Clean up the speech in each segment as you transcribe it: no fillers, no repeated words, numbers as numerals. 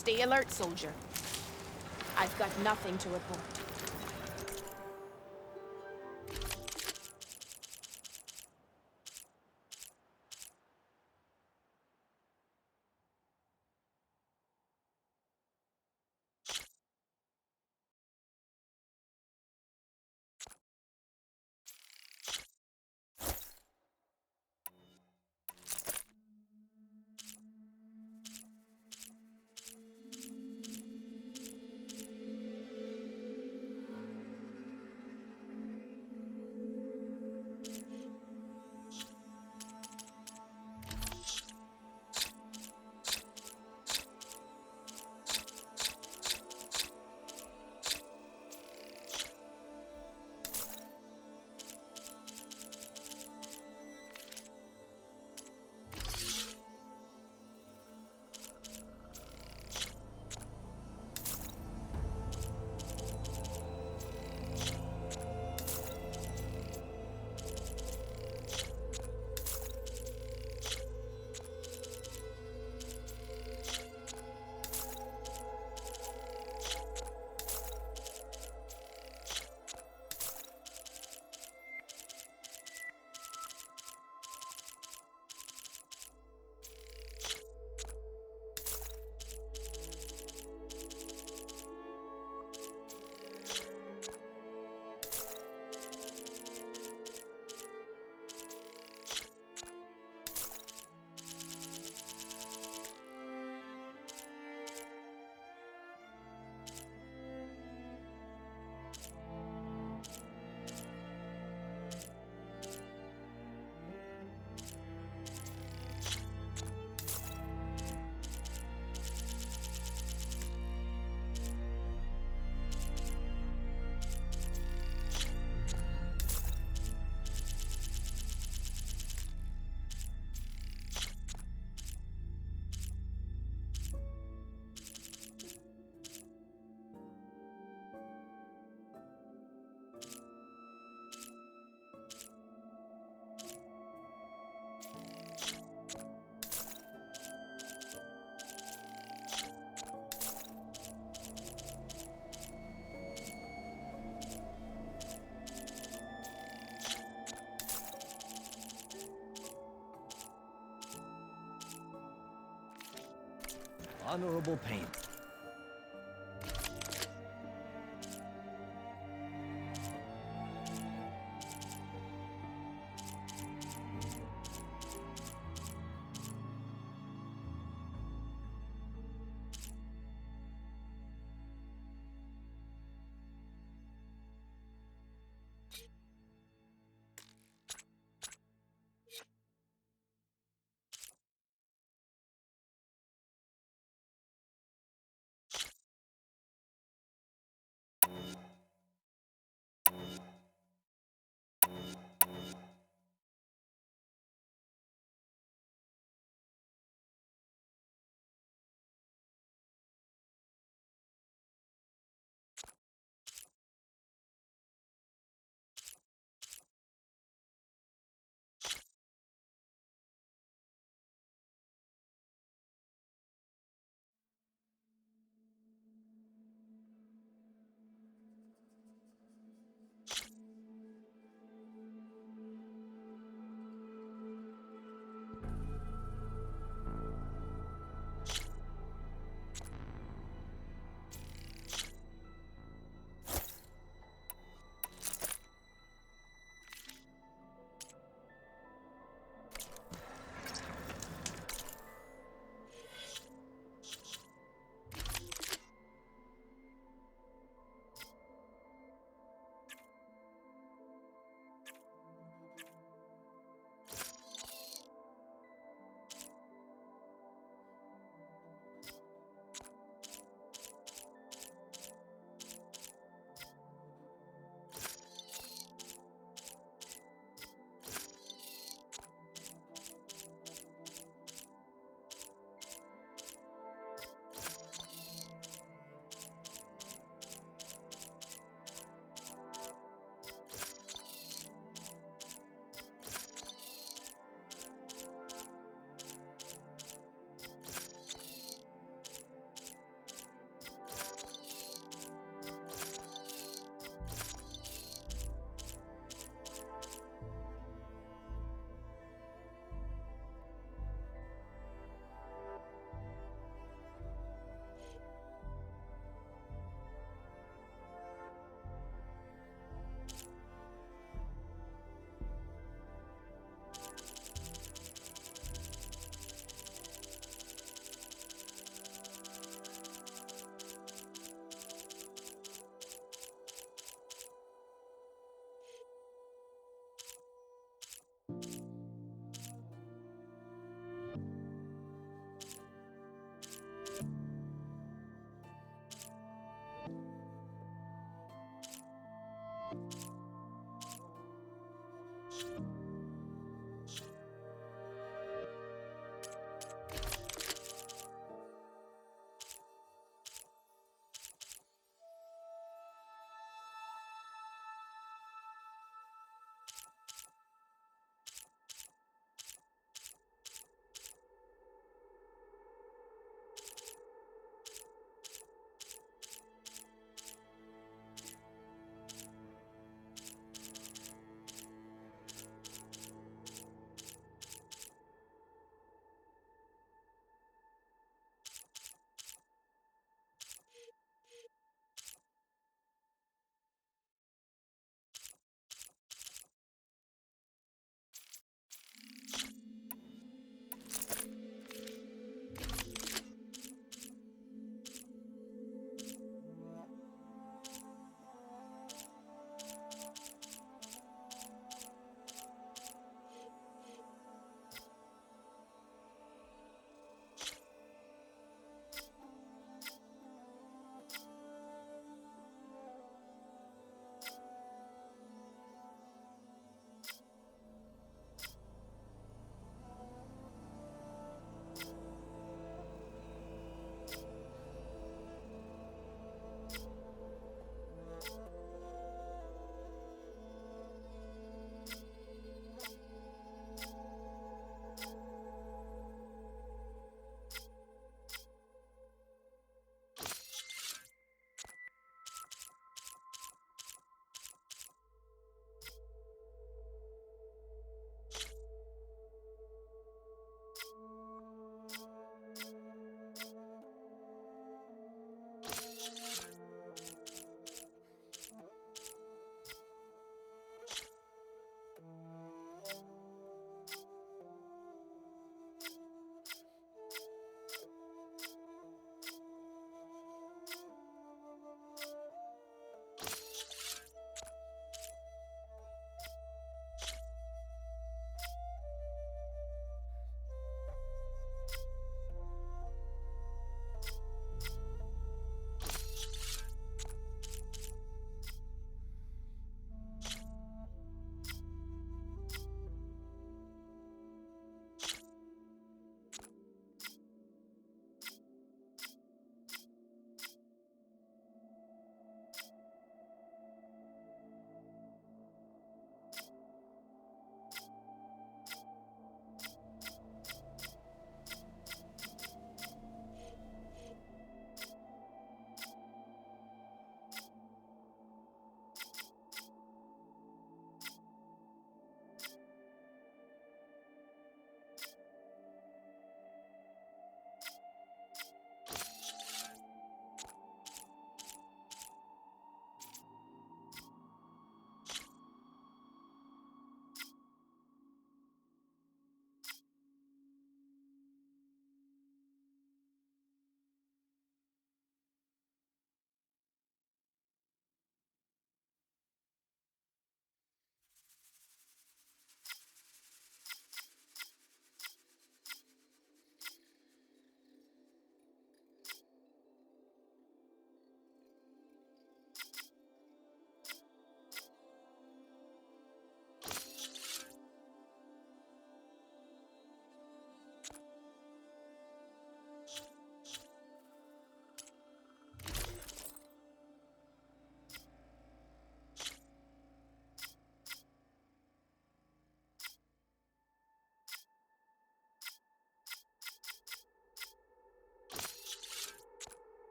Stay alert, soldier. I've got nothing to report. Honorable pain.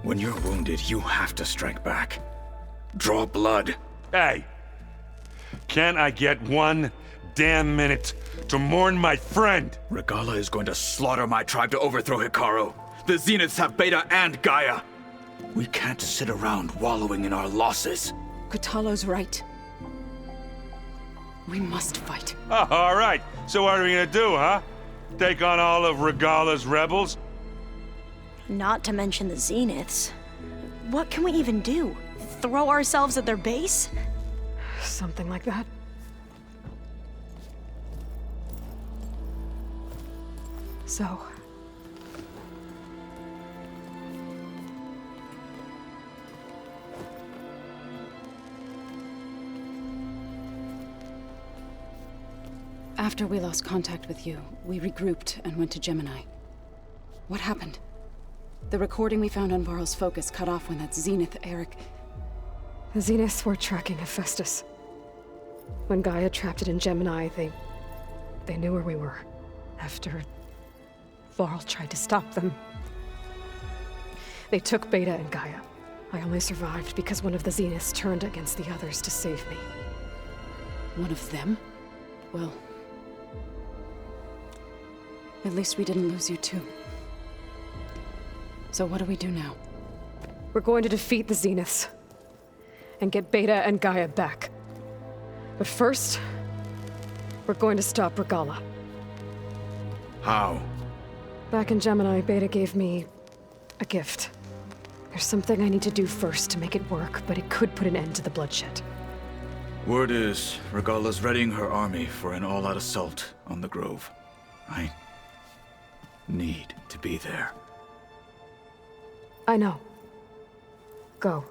When you're wounded, you have to strike back. Draw blood. Hey! Can't I get one damn minute to mourn my friend? Regalla is going to slaughter my tribe to overthrow Hikaru. The Zeniths have Beta and Gaia. We can't sit around wallowing in our losses. Kotallo's right. We must fight. Oh, all right. So what are we gonna do, huh? Take on all of Regalla's rebels? Not to mention the Zeniths. What can we even do? Throw ourselves at their base? Something like that. So... After we lost contact with you, we regrouped and went to Gemini. What happened? The recording we found on Varl's focus cut off when that Zenith Eric... The Zeniths were tracking Hephaestus. When Gaia trapped it in Gemini, they knew where we were. After Varl tried to stop them. They took Beta and Gaia. I only survived because one of the Zeniths turned against the others to save me. One of them? Well... at least we didn't lose you too. So what do we do now? We're going to defeat the Zeniths. And get Beta and Gaia back. But first, we're going to stop Regalla. How? Back in Gemini, Beta gave me a gift. There's something I need to do first to make it work, but it could put an end to the bloodshed. Word is, Regalla's readying her army for an all-out assault on the Grove. I need to be there. I know. Go.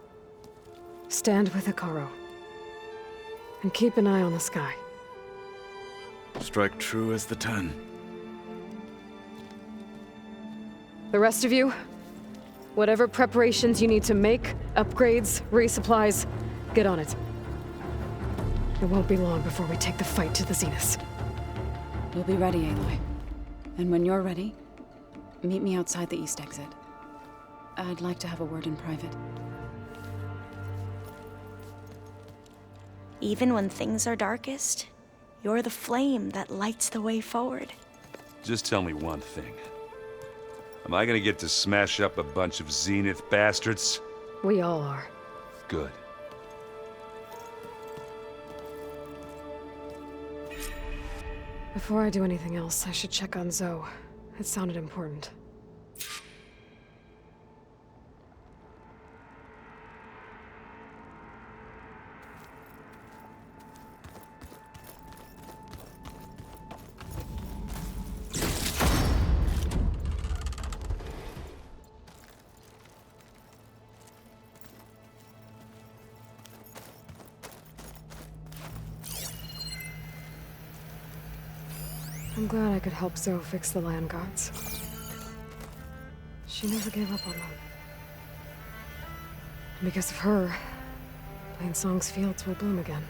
Stand with Hikaru. And keep an eye on the sky. Strike true as the 10. The rest of you, whatever preparations you need to make, upgrades, resupplies, get on it. It won't be long before we take the fight to the Zeniths. We'll be ready, Aloy. And when you're ready, meet me outside the east exit. I'd like to have a word in private. Even when things are darkest, you're the flame that lights the way forward. Just tell me one thing. Am I gonna get to smash up a bunch of Zenith bastards? We all are. Good. Before I do anything else, I should check on Zoe. It sounded important. I'm glad I could help Zoe fix the land gods. She never gave up on them. And because of her, Plainsong's fields will bloom again.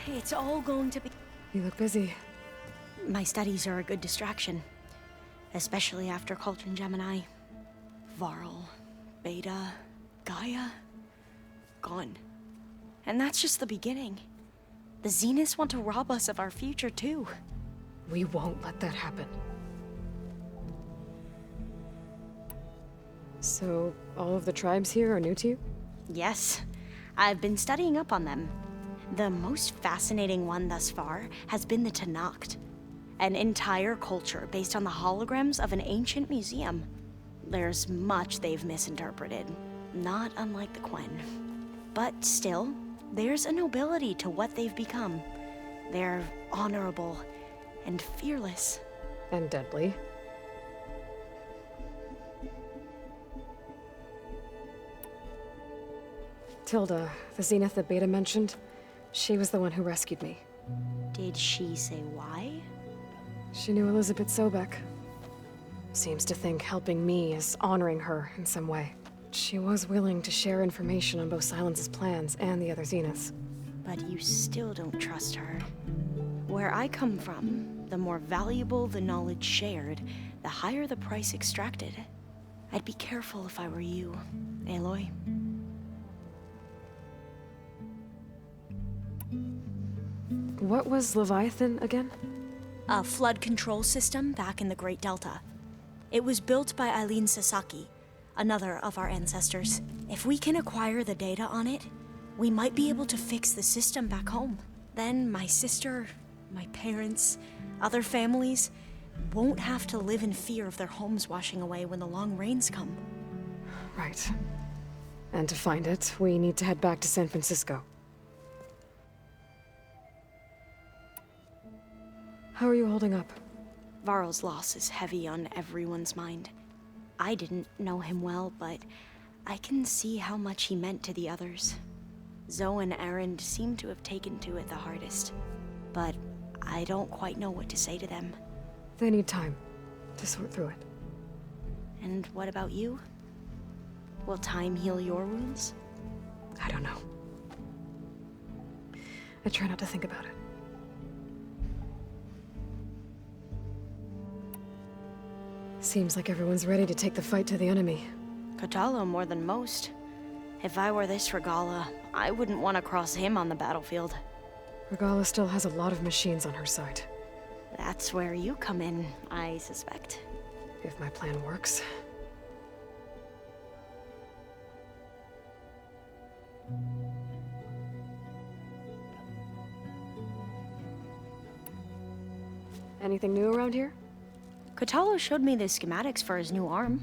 It's all going to be... You look busy. My studies are a good distraction. Especially after Cauldron Gemini. Varl, Beta, Gaia, gone. And that's just the beginning. The Zeniths want to rob us of our future too. We won't let that happen. So, all of the tribes here are new to you? Yes, I've been studying up on them. The most fascinating one thus far has been the Tenakth. An entire culture based on the holograms of an ancient museum. There's much they've misinterpreted, not unlike the Quen. But still, there's a nobility to what they've become. They're honorable and fearless. And deadly. Tilda, the Zenith that Beta mentioned, she was the one who rescued me. Did she say why? She knew Elizabeth Sobek. Seems to think helping me is honoring her in some way. She was willing to share information on both Silence's plans and the other Zeniths. But you still don't trust her. Where I come from, the more valuable the knowledge shared, the higher the price extracted. I'd be careful if I were you, Aloy. What was Leviathan again? A flood control system back in the Great Delta. It was built by Eileen Sasaki, another of our ancestors. If we can acquire the data on it, we might be able to fix the system back home. Then my sister, my parents, other families won't have to live in fear of their homes washing away when the long rains come. Right. And to find it, we need to head back to San Francisco. How are you holding up? Varl's loss is heavy on everyone's mind. I didn't know him well, but I can see how much he meant to the others. Zoe and Erend seem to have taken to it the hardest, but I don't quite know what to say to them. They need time to sort through it. And what about you? Will time heal your wounds? I don't know. I try not to think about it. Seems like everyone's ready to take the fight to the enemy. Kotallo more than most. If I were this Regalla, I wouldn't want to cross him on the battlefield. Regalla still has a lot of machines on her side. That's where you come in, I suspect. If my plan works. Anything new around here? Kotallo showed me the schematics for his new arm.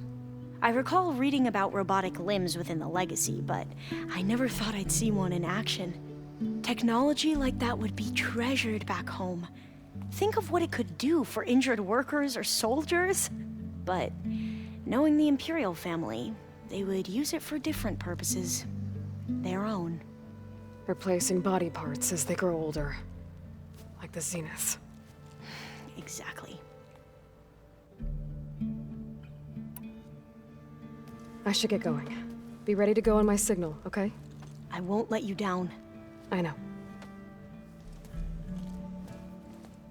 I recall reading about robotic limbs within the Legacy, but I never thought I'd see one in action. Technology like that would be treasured back home. Think of what it could do for injured workers or soldiers. But knowing the Imperial family, they would use it for different purposes. Their own. Replacing body parts as they grow older. Like the Zeniths. Exactly. I should get going. Be ready to go on my signal, okay? I won't let you down. I know.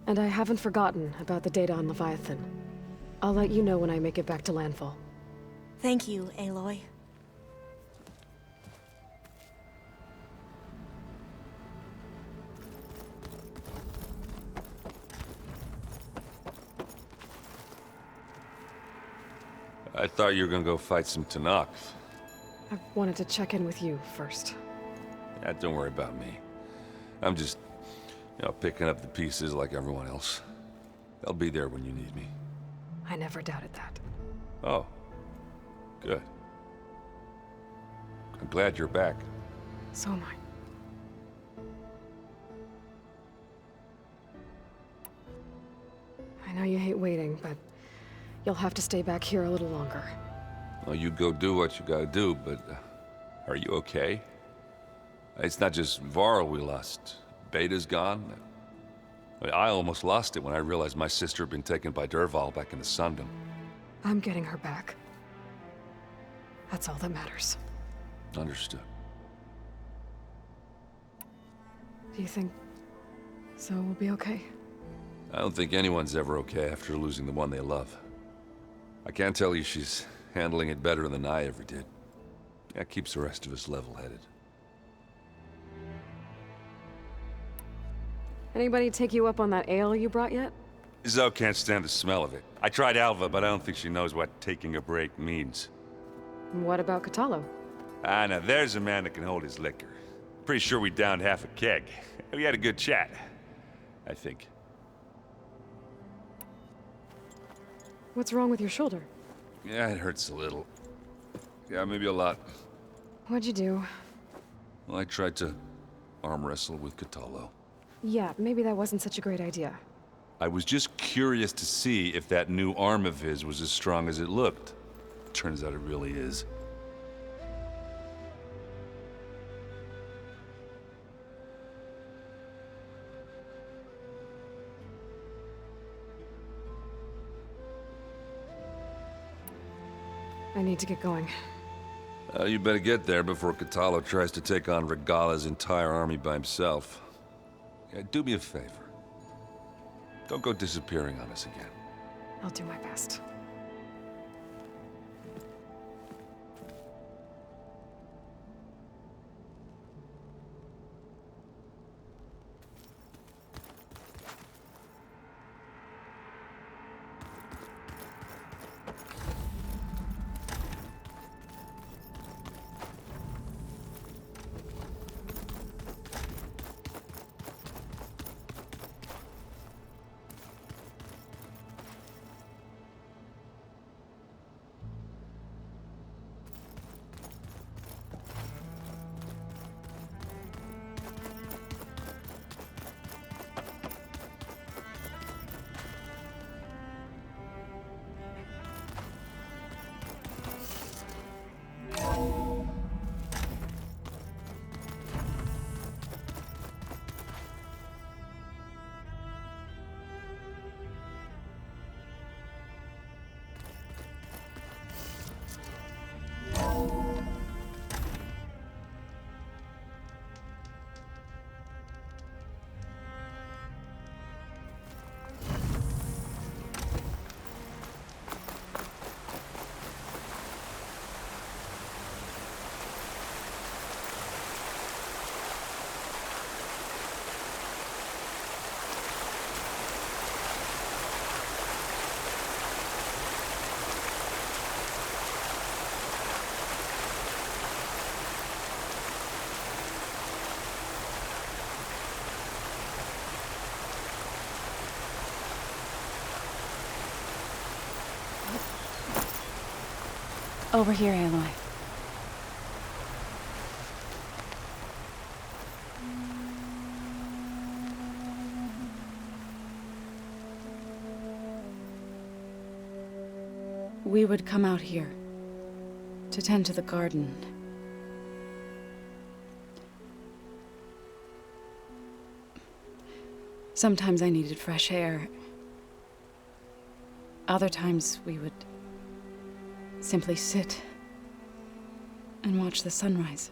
And I haven't forgotten about the data on Leviathan. I'll let you know when I make it back to landfall. Thank you, Aloy. I thought you were gonna go fight some Tenakth. I wanted to check in with you first. Yeah, don't worry about me. I'm just, picking up the pieces like everyone else. I'll be there when you need me. I never doubted that. Oh. Good. I'm glad you're back. So am I. I know you hate waiting, but you'll have to stay back here a little longer. Well, you go do what you gotta do, but are you okay? It's not just Varl we lost. Beta's gone. I almost lost it when I realized my sister had been taken by Dervahl back in the Sundom. I'm getting her back. That's all that matters. Understood. Do you think Zoe will be okay? I don't think anyone's ever okay after losing the one they love. I can't tell you she's handling it better than I ever did. That keeps the rest of us level-headed. Anybody take you up on that ale you brought yet? Zoe can't stand the smell of it. I tried Alva, but I don't think she knows what taking a break means. And what about Kotallo? Ah, now there's a man that can hold his liquor. Pretty sure we downed half a keg. We had a good chat, I think. What's wrong with your shoulder? Yeah, it hurts a little. Yeah, maybe a lot. What'd you do? Well, I tried to arm wrestle with Kotallo. Yeah, maybe that wasn't such a great idea. I was just curious to see if that new arm of his was as strong as it looked. Turns out it really is. I need to get going. You better get there before Kotallo tries to take on Regalla's entire army by himself. Yeah, do me a favor. Don't go disappearing on us again. I'll do my best. Over here, Aloy. We would come out here to tend to the garden. Sometimes I needed fresh air. Other times we would simply sit and watch the sunrise.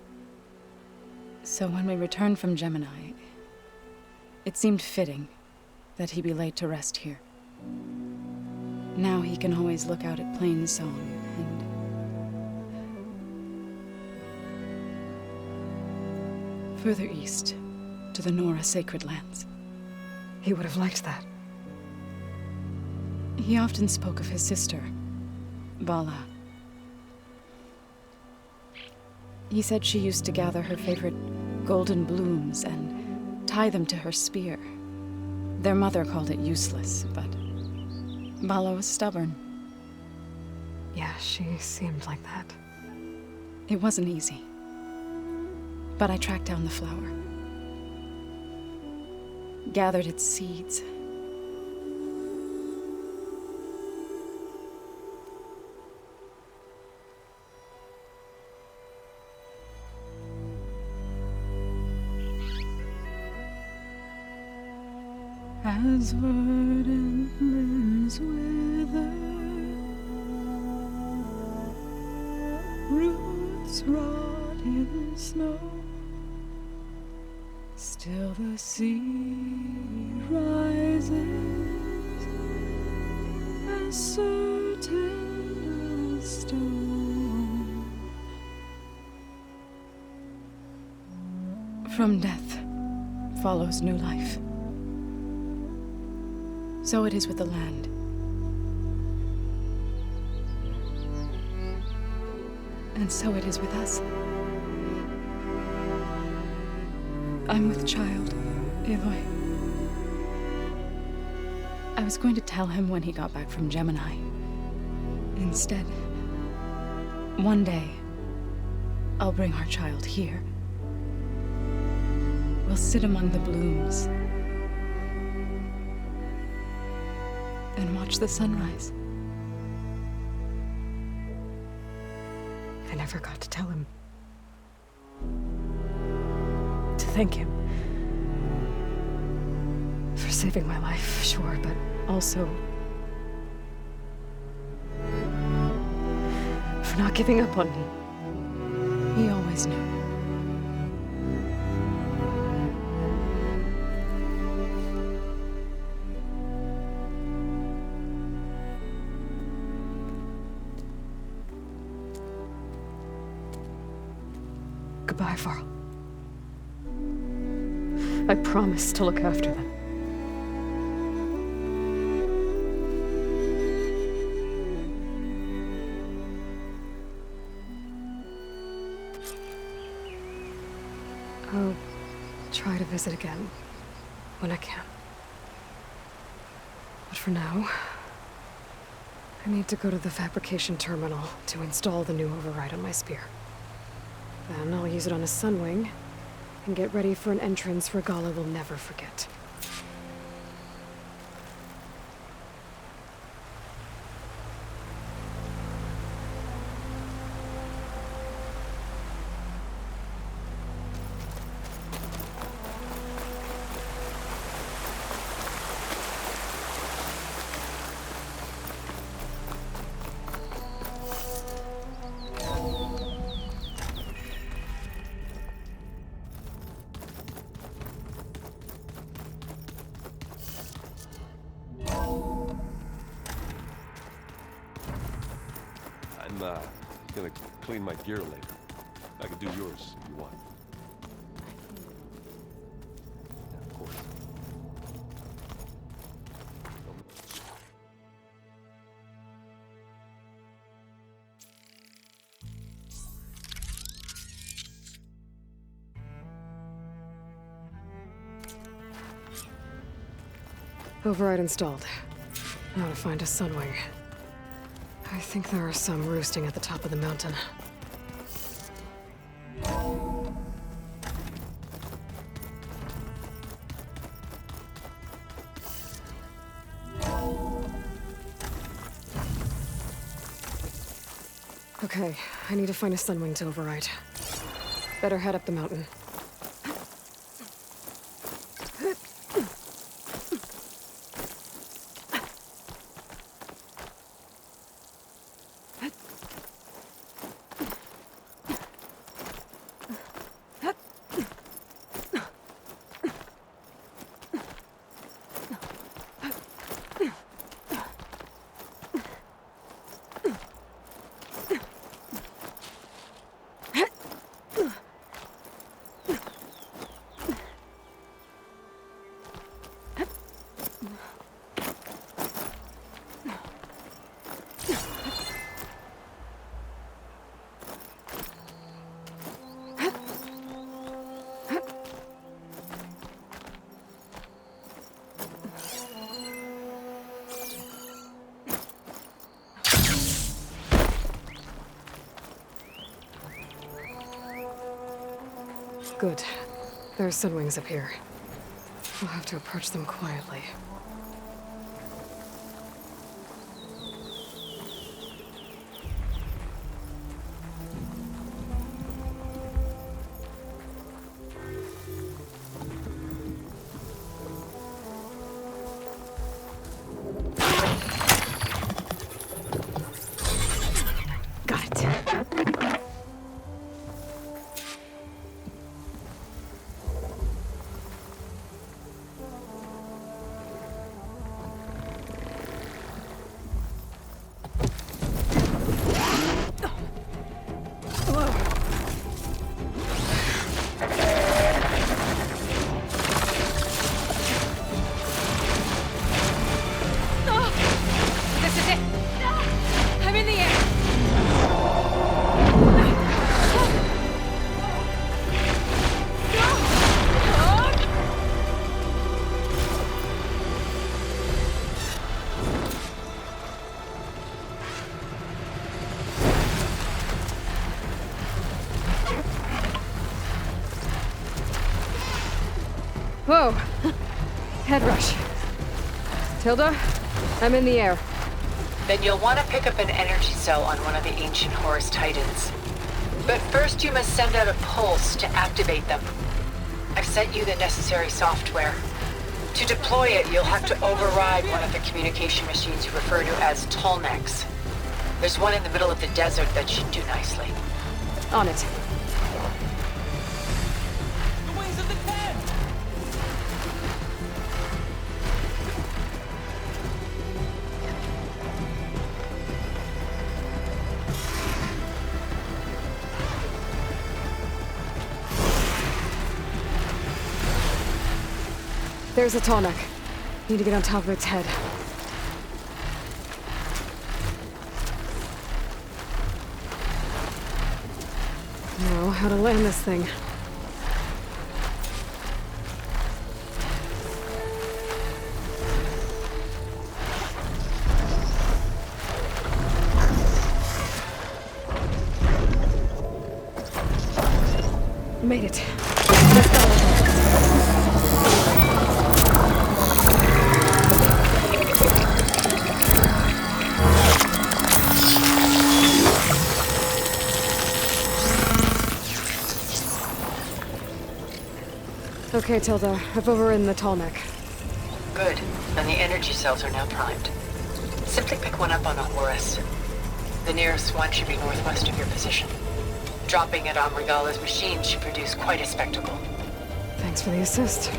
So when we returned from Gemini, it seemed fitting that he be laid to rest here. Now he can always look out at Plainsong and further east to the Nora Sacred Lands. He would have liked that. He often spoke of his sister, Vala. He said she used to gather her favorite golden blooms and tie them to her spear. Their mother called it useless, but Vala was stubborn. Yeah, she seemed like that. It wasn't easy. But I tracked down the flower. Gathered its seeds. As verdant limbs wither, roots rot in snow, still the sea rises, as certain as stone. From death follows new life. So it is with the land. And so it is with us. I'm with child, Aloy. I was going to tell him when he got back from Gemini. Instead, one day, I'll bring our child here. We'll sit among the blooms and watch the sunrise. I never got to tell him. To thank him. For saving my life, sure, but also for not giving up on me. He always knew. Goodbye, Varl. I promise to look after them. I'll try to visit again when I can. But for now, I need to go to the fabrication terminal to install the new override on my spear. Then I'll use it on a Sunwing and get ready for an entrance Regalla will never forget. I'm gonna clean my gear later. I can do yours if you want. Yeah, of course. Override installed. Now to find a Sunwing. I think there are some roosting at the top of the mountain. Okay, I need to find a Sunwing to override. Better head up the mountain. Good. There are Sunwings up here. We'll have to approach them quietly. Got it. This is it. I'm in the air. Whoa! Head rush. Tilda, I'm in the air. Then you'll want to pick up an energy cell on one of the ancient Horus Titans. But first you must send out a pulse to activate them. I've sent you the necessary software. To deploy it, you'll have to override one of the communication machines you refer to as Tolnex. There's one in the middle of the desert that should do nicely. On it. There's a Tallneck. Need to get on top of its head. Now, how to land this thing. Made it. Let's go. Okay, Tilda. I've overridden the Tallneck. Good. And the energy cells are now primed. Simply pick one up on a Horus. The nearest one should be northwest of your position. Dropping it on Regala's machine should produce quite a spectacle. Thanks for the assist.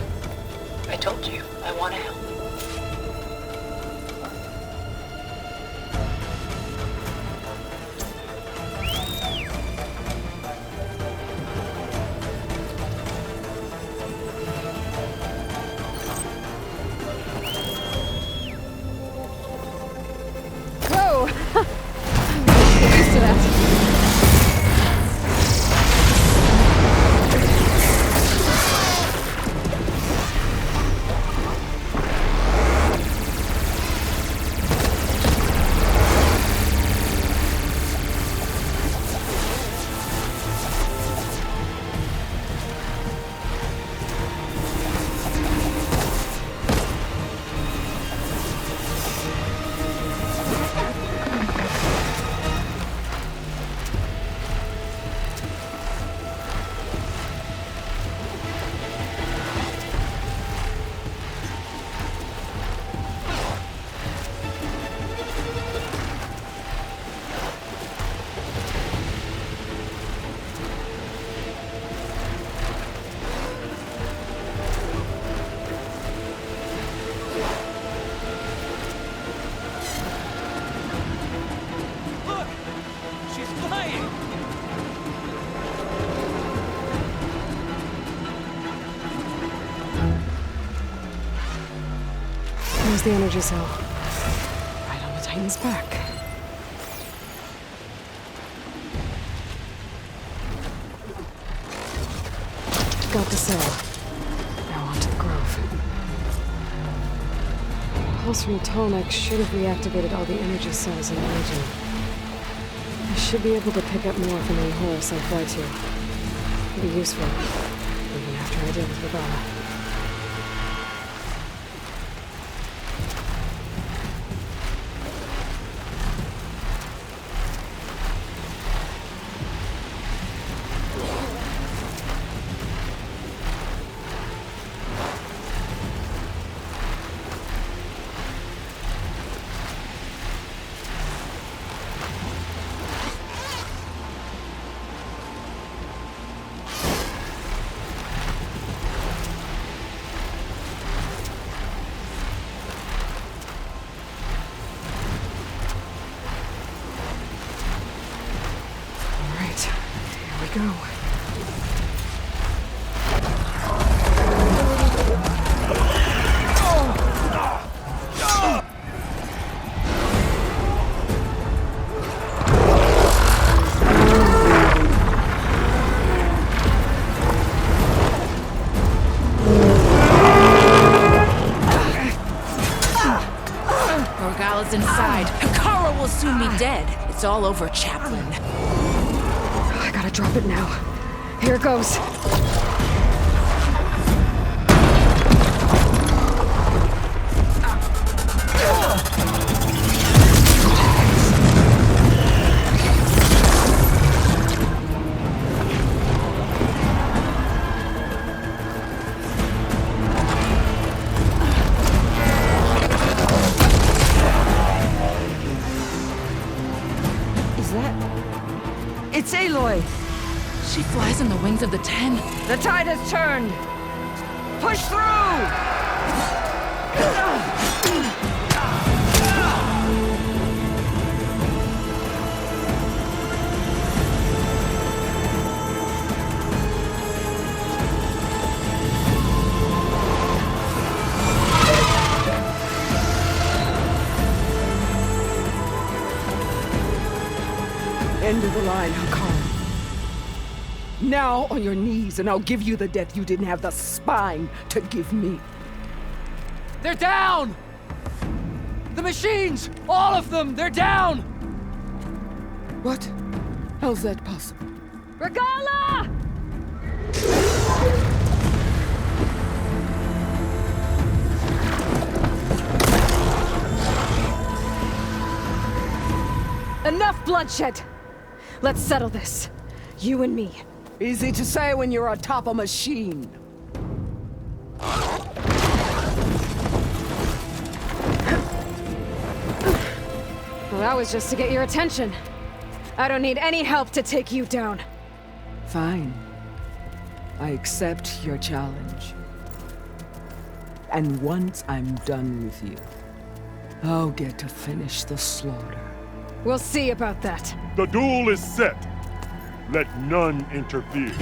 I told you, I want to help. Whoa! I'm used to that. There's the energy cell. Right on the Titan's back. Got the cell. Now onto the Grove. Pulse from Tallneck should have reactivated all the energy cells in the region. I should be able to pick up more from any Horus I fly to. It'll be useful, even after I deal with Regala. Go. Regala's inside. Hekara will soon be dead. It's all over, Chaplain. I gotta drop it now. Here it goes. Is that... It's Aloy! She flies on the wings of the Ten. The tide has turned! Push through! End of the line, Hakari. Now on your knees, and I'll give you the death you didn't have the spine to give me. They're down! The machines! All of them! They're down! What? How's that possible? Regala! Enough bloodshed! Let's settle this. You and me. Easy to say when you're atop a machine. Well, that was just to get your attention. I don't need any help to take you down. Fine. I accept your challenge. And once I'm done with you, I'll get to finish the slaughter. We'll see about that. The duel is set. Let none interfere.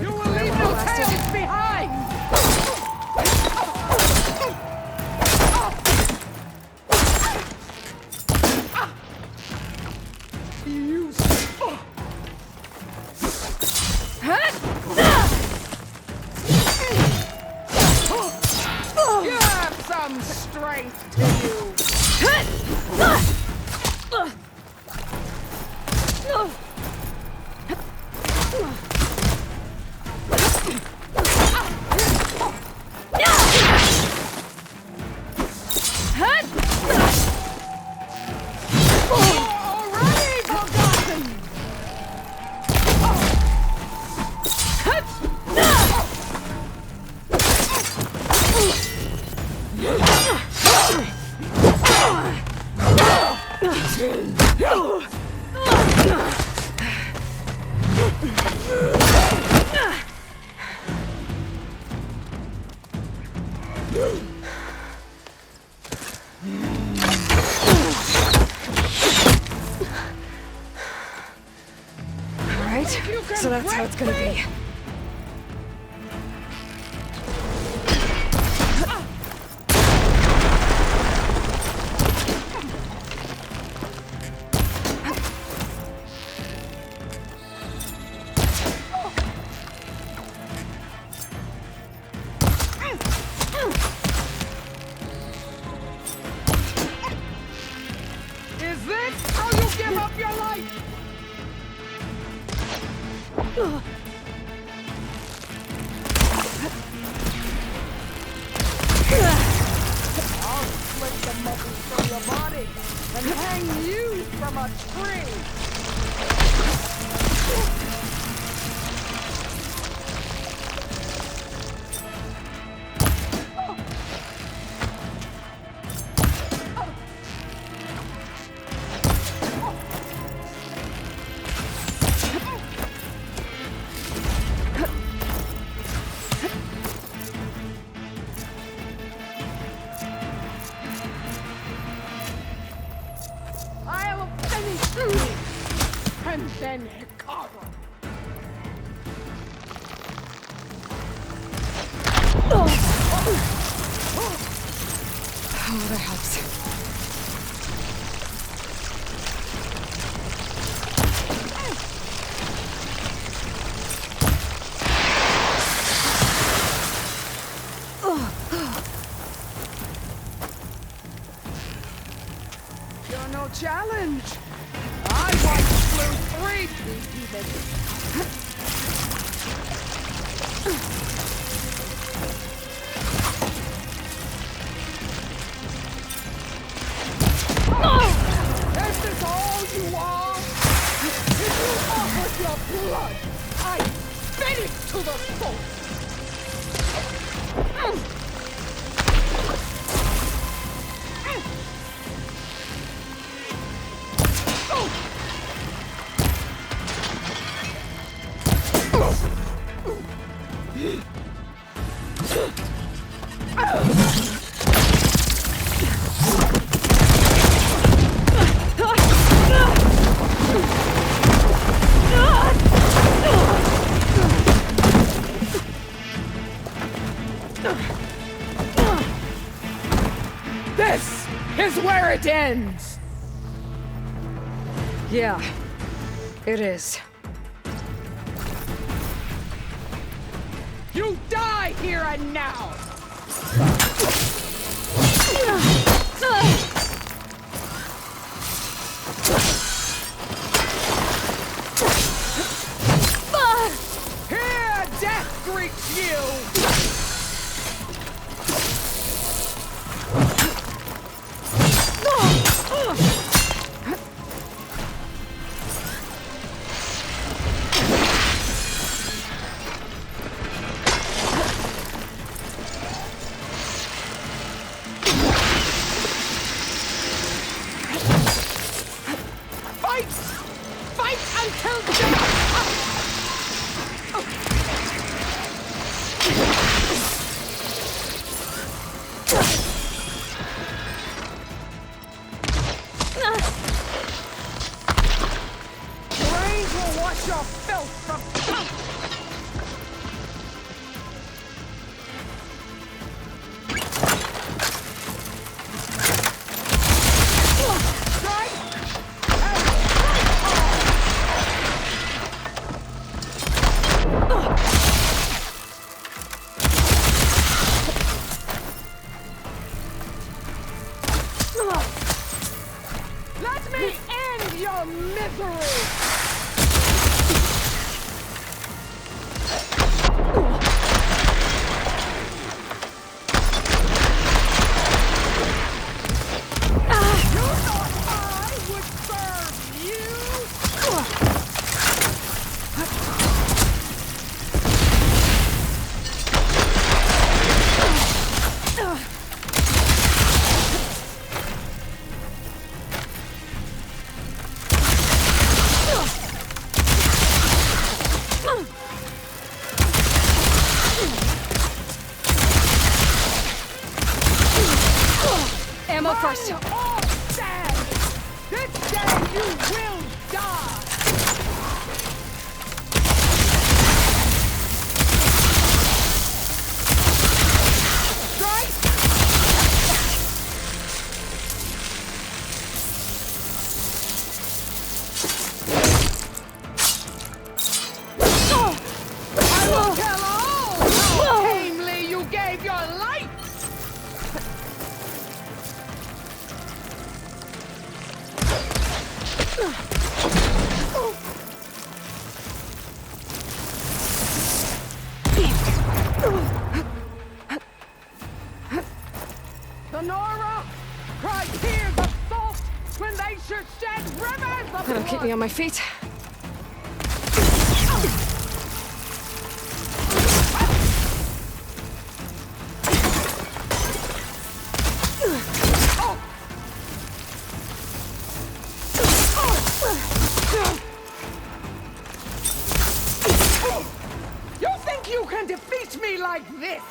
You will leave no tails behind! You have some strength to you. Already forgotten! Alright, so that's how it's gonna be. Is this how you give up your life? I'll split the muscles from your body and hang you from a tree. I'll finish you, and then Hikaru. Oh, that helps. You're no challenge. I once slew 3 even. This is all you are? If you offered your blood, I'd spit it to the soul. This is where it ends! Yeah, it is. You die here and now! Here death greets you! Fight until death! Rain will wash your filth from... Let me end your misery! You thought I would serve you? Ammo first. You're all dead! This day you will die! Strike! I will tell all how tamely you gave your life! The Nora cried tears of salt when they should shed rivers of That'll keep me on my feet. You think you can defeat me like this?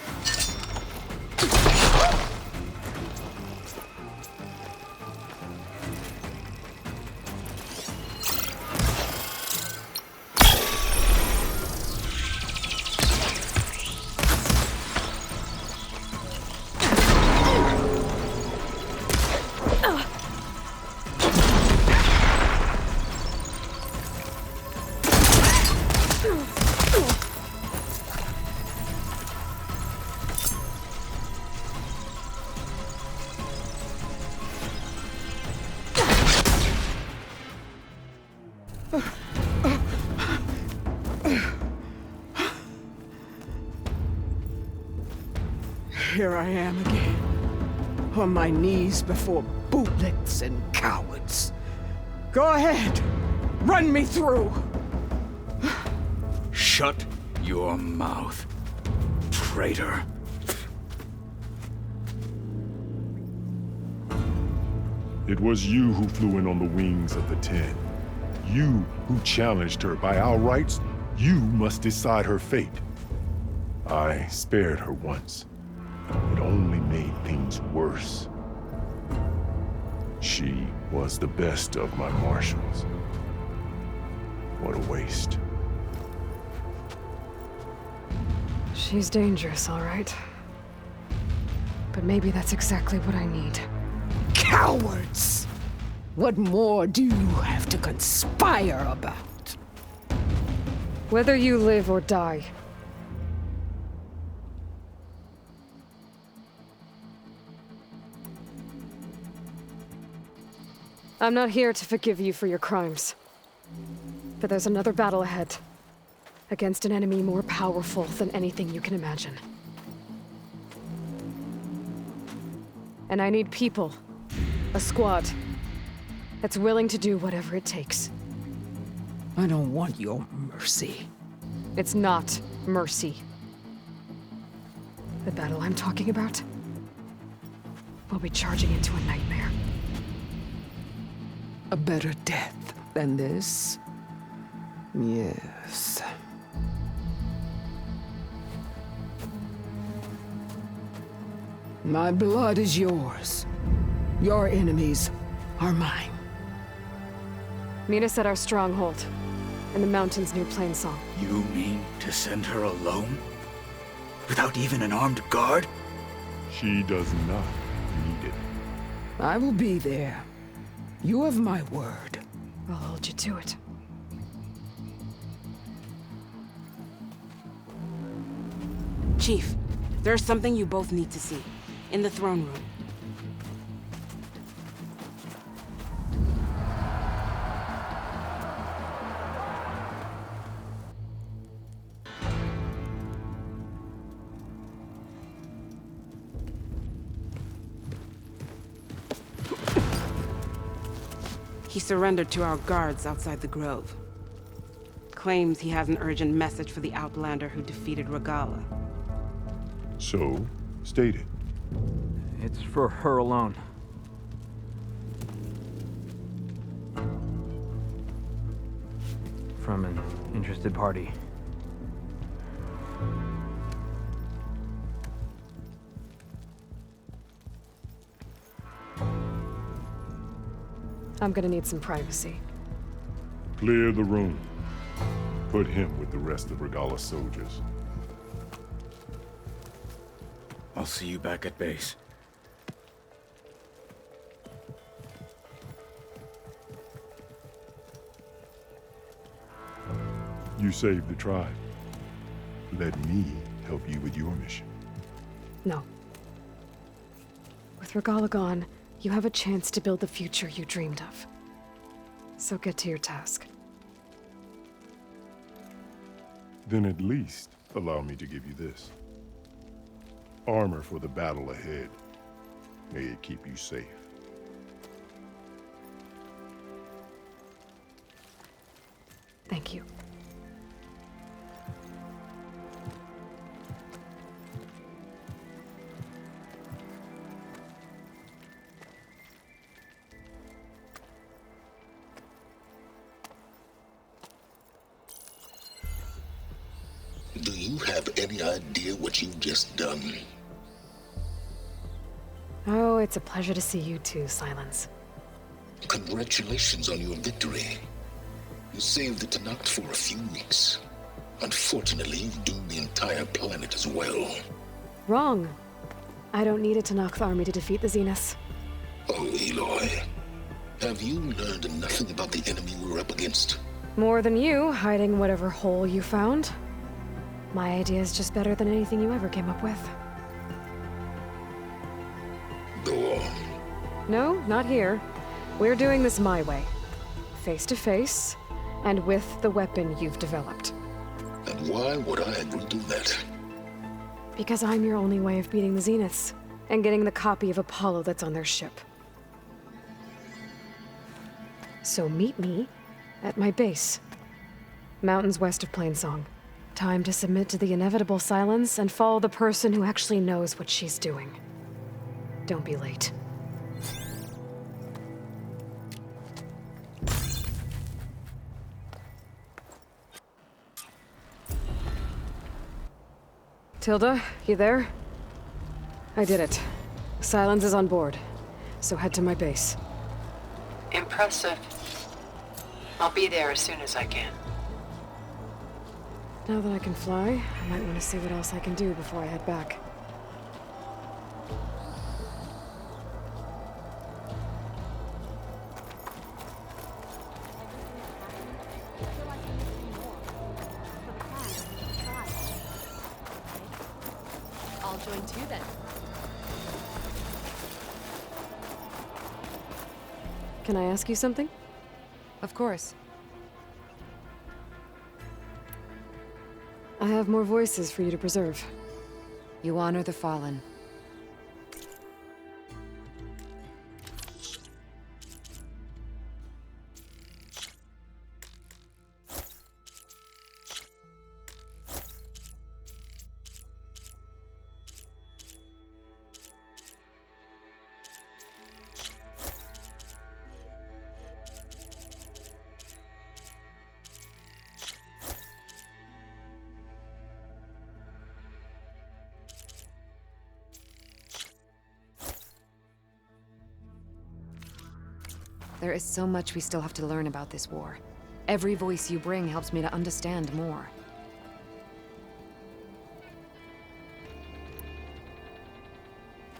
Here I am again, on my knees before bootlets and cowards. Go ahead, run me through. Shut your mouth, traitor. It was you who flew in on the wings of the Ten. You who challenged her. By our rights, you must decide her fate. I spared her once. It only made things worse. She was the best of my marshals. What a waste. She's dangerous, all right. But maybe that's exactly what I need. Cowards! What more do you have to conspire about? Whether you live or die. I'm not here to forgive you for your crimes. But there's another battle ahead. Against an enemy more powerful than anything you can imagine. And I need people. A squad. That's willing to do whatever it takes. I don't want your mercy. It's not mercy. The battle I'm talking about will be charging into a nightmare. A better death than this? Yes. My blood is yours. Your enemies are mine. Meet us at our stronghold, in the mountains near Plainsong. You mean to send her alone? Without even an armed guard? She does not need it. I will be there. You have my word. I'll hold you to it. Chief, there's something you both need to see. In the throne room. He surrendered to our guards outside the grove. Claims he has an urgent message for the Outlander who defeated Regalla. So, state it. It's for her alone. From an interested party. I'm gonna need some privacy. Clear the room. Put him with the rest of Regalla's soldiers. I'll see you back at base. You saved the tribe. Let me help you with your mission. No. With Regalla gone, you have a chance to build the future you dreamed of. So get to your task. Then at least allow me to give you this. Armor for the battle ahead. May it keep you safe. Thank you. Do you have any idea what you've just done? Oh, it's a pleasure to see you too, Silence. Congratulations on your victory. You saved the Tenakth for a few weeks. Unfortunately, you've doomed the entire planet as well. Wrong. I don't need a Tenakth army to defeat the Zeniths. Oh, Aloy. Have you learned nothing about the enemy we're up against? More than you, hiding whatever hole you found. My idea is just better than anything you ever came up with. Go on. No, not here. We're doing this my way. Face to face, and with the weapon you've developed. And why would I agree to that? Because I'm your only way of beating the Zeniths, and getting the copy of Apollo that's on their ship. So meet me at my base. Mountains west of Plainsong. Time to submit to the inevitable silence and follow the person who actually knows what she's doing. Don't be late. Tilda, you there? I did it. Silence is on board, so head to my base. Impressive. I'll be there as soon as I can. Now that I can fly, I might want to see what else I can do before I head back. join too then. Can I ask you something? Of course. I have more voices for you to preserve. You honor the fallen. There is so much we still have to learn about this war. Every voice you bring helps me to understand more.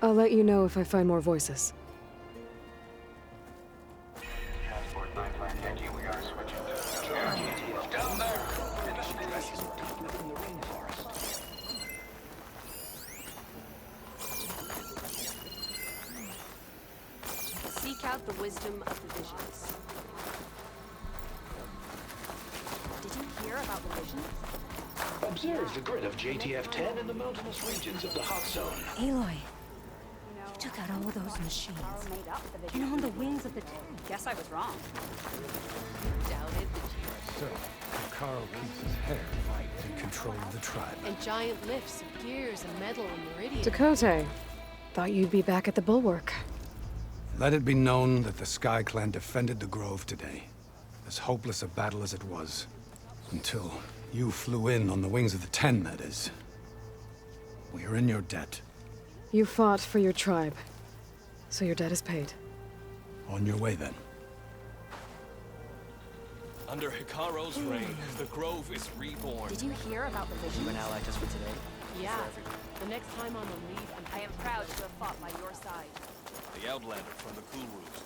I'll let you know if I find more voices. Seek out the wisdom of the visions. Did you hear about the visions? Observe the grid of JTF-10 in the mountainous regions of the hot zone. Aloy, you took out all those machines. And on the wings of the Guess I was wrong. Doubted So, Hekarro keeps his hair in control of the tribe. and giant lifts of gears and metal and meridian. Dakota, thought you'd be back at the Bulwark. Let it be known that the Sky Clan defended the Grove today. As hopeless a battle as it was. Until you flew in on the wings of the Ten, that is. We are in your debt. You fought for your tribe, so your debt is paid. On your way, then. Under Hekarro's reign, the Grove is reborn. Did you hear about the visions? You an ally just for today? Yeah. The next time I'm on leave, I am proud to have fought by your side. The Outlander from the Kulrus.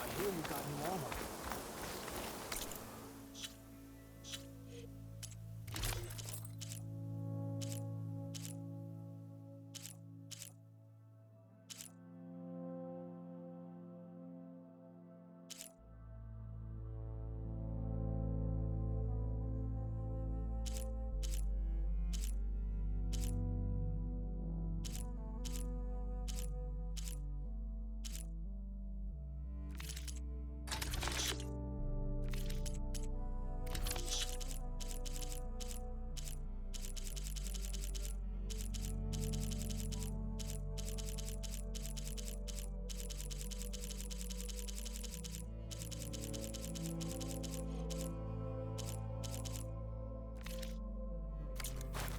I hear you got new armor.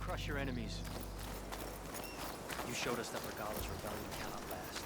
Crush your enemies. You showed us that Regalla's rebellion cannot last.